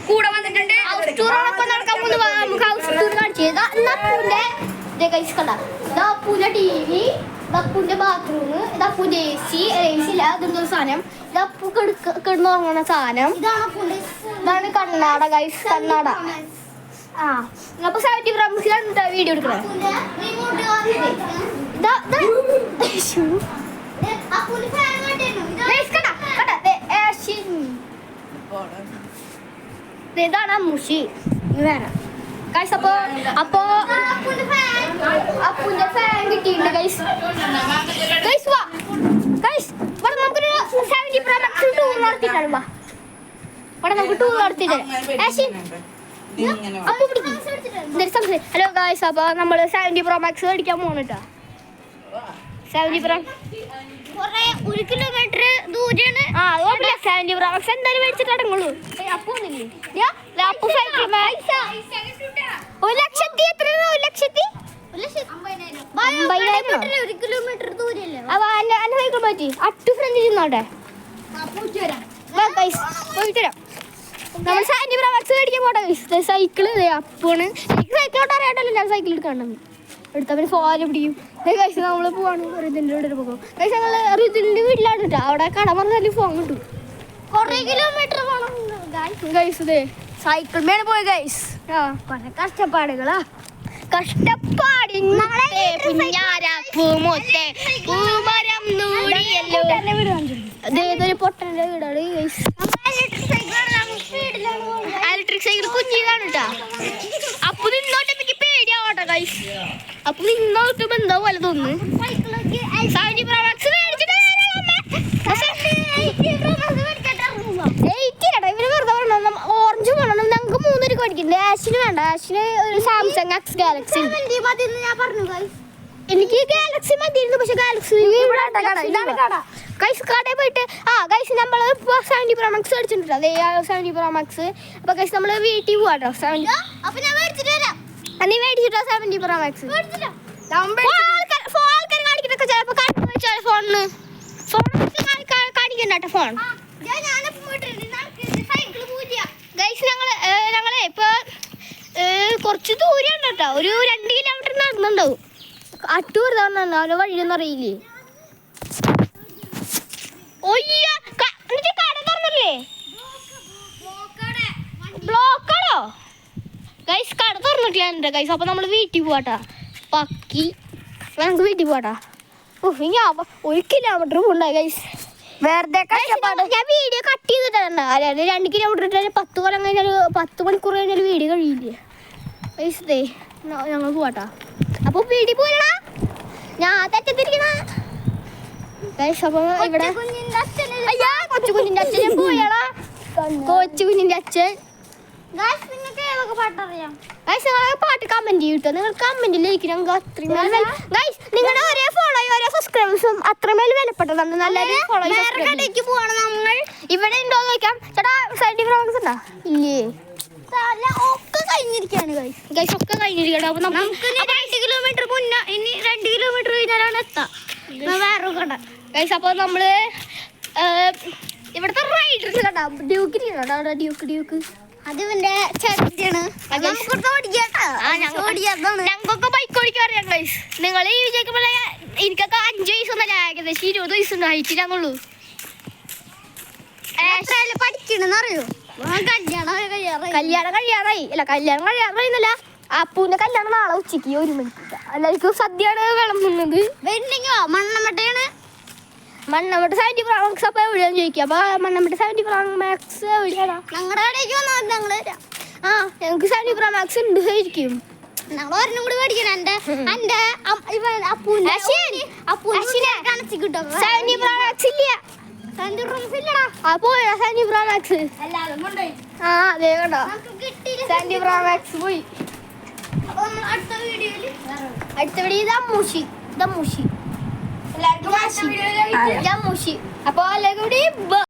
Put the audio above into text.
കൂടെ വന്നിട്ടുണ്ട്. ഹൗസ് ടൂറോടൊപ്പം നടക്കാൻ പോകുന്ന നമുക്ക് ഹൗസ് ടൂർ കാണിച്ചു അപ്പൂന്റെ TV, അപ്പൂന്റെ ബാത്റൂം, അപ്പൂന്റെ AC ഇല്ല അതെന്തോ സാധനം, ഇത് അപ്പു കിടന്നു ഉറങ്ങുന്ന സാധനം, ഇതാണ് കണ്ണാട ഗൈസ്, കണ്ണാട. ആ അപ്പൊ 70 പ്രമുഖിലാണ് വീഡിയോ എടുക്കണേ. ഇതാണ് മുഷി വേറെ ഗൈസ്. അപ്പൊ അപ്പൂന്റെ ഫാൻ കിട്ടിയിട്ടുണ്ട് ഗൈസ്. ഗൈസ് വാ ഗൈസ്, ഇവിടെ നമുക്കൊരു 70 Pro Max ടൂർ നടത്തിയിട്ടാണ്. വാ ഇവിടെ നമുക്ക് ടൂർ നടത്തിയിട്ട്. ഹലോ ഗൈസ്, അപ്പൊ നമ്മള് 70 Pro Max മേടിക്കാൻ പോകണം കേട്ടോ. 70 Pro 1 കിലോമീറ്റർ ദൂരെയാണ്. 70 Pro Max എന്തായാലും മേടിച്ചിട്ട് അടങ്ങുള്ളൂ. അപ്പു അപ്പു സൈക്കിൾ 1,00,000 എത്ര? 1,50,000 കിലോമീറ്റർ ദൂരല്ലേ? സൈക്കിൾ പറ്റി അട്ടു ഫ്രണ്ട് ഇരുന്നോട്ടെ. പോയിട്ട് വരാം. നമ്മൾ 70 Pro Max മേടിക്കാൻ പോട്ടെ. സൈക്കിള് അപ്പാണ്. എനിക്ക് സൈക്കിളോട്ട് അറിയാട്ടല്ലോ, ഞാൻ സൈക്കിൾ എടുക്കാണ്ടെന്ന് എടുത്തവന് ഫോല് പിടിക്കും. കഴിച്ച് നമ്മൾ പോവാണ് റിതിൻ്റെ വീട്ടിൽ പോകും. കഴിച്ച് ഞങ്ങൾ റിതിൻ്റെ വീട്ടിലാണ് കേട്ടോ. അവിടെ കട പറഞ്ഞാൽ ഫോൺ കിട്ടും. കുറേ കിലോമീറ്റർ പോകണം ഗൈസ്. ഇതേ സൈക്കിൾ മേലെ പോയി ഗൈസ്. കുറേ കഷ്ടപ്പാടുകളാ. പൊട്ടന്റെ വീടാണ് ഗൈസ്. ഇലക്ട്രിക് സൈക്കിൾ കുഞ്ഞിതാണ് കേട്ടോ. അപ്പൊ നിന്നോട്ട് എനിക്ക് പേടിയാവട്ടെ ഗൈസ്. അപ്പൊ നിന്നോട്ട് എന്താ പോലെ തോന്നുന്നു. 70 Pro Max മേടിച്ചിട്ട് ഓറഞ്ച് വേണം. ഞങ്ങൾക്ക് 3 രൂപ മേടിക്കണ്ടേ. ആഷിന് വേണ്ട. ആഷിന് ഒരു സാംസങ് X ഗാലക്സി. എനിക്ക് ഗാലക്സി മതിയിരുന്നു, പക്ഷെ ഗാലക്സി ഗൈസ് കടയിൽ പോയിട്ട് ഗൈസ് നമ്മൾ 70 Pro Max മേടിച്ചിട്ടുണ്ട്. അതേ 70 Pro Max. അപ്പൊ ഗൈസ് നമ്മള് വീട്ടിൽ പോവാട്ടോ. നീ മേടിച്ചിട്ടോ 70 Pro Max? ആൾക്കാർ കാണിക്കണൊക്കെ ചിലപ്പോ ഫോണിന് കാണിക്കണ്ടോ ഫോൺ. ഗൈസ് ഞങ്ങളെ ഇപ്പൊ കുറച്ച് ദൂരം കേട്ടോ. ഒരു 2 കിലോമീറ്റർ നടന്നുണ്ടാവും. അട്ടൂർ അവരെ വഴിയൊന്നും അറിയില്ലേ. കട തുറന്നല്ലേ? ബ്ലോക്കാണോ ഗൈസ്? കട തുറന്നിട്ടില്ല ഗൈസ്. അപ്പൊ നമ്മള് വീട്ടിൽ പോവാട്ടാ. പക്കി നമുക്ക് വീട്ടിൽ പോവാട്ടാ. ഇനി 1 കിലോമീറ്റർ പോണ്ടായി ഗൈസ്. വെറുതെ ഞാൻ വീഡിയോ കട്ട് ചെയ്തിട്ടാണ്. അതായത് 2 കിലോമീറ്റർ ഇട്ടാൽ 10 കൊല്ലം കഴിഞ്ഞാൽ 10 മണിക്കൂർ കഴിഞ്ഞാൽ വീഡിയോ കഴിയില്ലേ ഗൈസ്. ദേ ഞങ്ങൾ പോവാട്ടാ. അപ്പൊ വീട്ടിൽ പോരാ. ഞാൻ തെറ്റത്തിരിക്കണ ഗൈസ്. അപ്പൊ ഇവിടെ കൊച്ചു കുഞ്ഞിന്റെ അച്ഛൻ പോയാളാ. കൊച്ചു കുഞ്ഞിന്റെ അച്ഛൻ പാട്ട് കമന്റ് ചെയ്യട്ടോ. നിങ്ങൾ കമന്റിലേക്ക് ഞങ്ങൾക്ക് അത്രമേൽ ഗൈസ് നിങ്ങളുടെ ഒരേ ഫോളോ ഓരോ സബ്സ്ക്രൈബേഴ്സും അത്രമേൽ വിലപ്പെട്ടതാണ്. നല്ലൊരു ഫോളോ പോവാണ് നമ്മൾ. ഇവിടെ ഉണ്ടോ നോക്കാം ചേട്ടാ. 70 Pro Max ഉണ്ടോ? ഇല്ലേ, ഒക്കെ കഴിഞ്ഞിരിക്കുകയാണ് ഗൈസ്. ഒക്കെ കഴിഞ്ഞിരിക്കണം. അപ്പൊ നമുക്ക് 2 കിലോമീറ്റർ മുന്നേ, ഇനി 2 കിലോമീറ്റർ കഴിഞ്ഞാലാണ് എത്താം വേറെ കട ഗൈസ്. അപ്പൊ നമ്മള് ഇവിടുത്തെ റൈഡേഴ്സ് കണ്ടാ. ഡ്യൂക്ക് ഡ്യൂക്ക് അത് ഇവന്റെ ചേട്ടനാണ്. ഞങ്ങൾക്കൊക്കെ ബൈക്ക് ഓടിക്കാൻ അറിയാം ഗൈസ്. നിങ്ങൾ ഈ വിജയിക്കുമ്പോൾ എനിക്കൊക്കെ 5 വയസ്സൊന്നല്ല, ഏകദേശം 20 വയസ്സുണ്ട്. ഹൈറ്റില്ലാന്നുള്ളൂ. പഠിക്കണെന്ന് അറിയോ? കല്യാണം കഴിയാറായിന്നല്ല. അപ്പൂന്റെ കല്യാണം നാളെ ഉച്ചക്ക് 1 മണിക്ക്. എല്ലാവർക്കും സദ്യയാണ് വിളമ്പുന്നത്. മണ്ണമട്ടയാണ്. മണ്ണമട്ട 70 Pro Max അപ്പൊ എവിടെയാന്ന് ചോദിക്കുക. അപ്പൊ മണ്ണമട്ട 70 Pro Max എവിടെയാണോ? ഞങ്ങളുടെ കടയിലേക്ക് വന്നാൽ ഞങ്ങള് ഞങ്ങൾക്ക് 70 Pro Max ഉണ്ട് ശരിക്കും. ഞങ്ങൾ ഒരെണ്ണം കൂടി മേടിക്കണം. എന്റെ അപ്പൂന്റെ കണച്ചി കിട്ടും. 70 Pro Max ഇല്ല. 70 Pro Max ഇല്ലടാ. പോയാ 70 Pro Max. അതെ കേട്ടോ, 70 Pro Max പോയി. അടുത്ത വീഡിയോ ദമ്മൂഷി. അപ്പൊ എല്ലാവരും കൂടി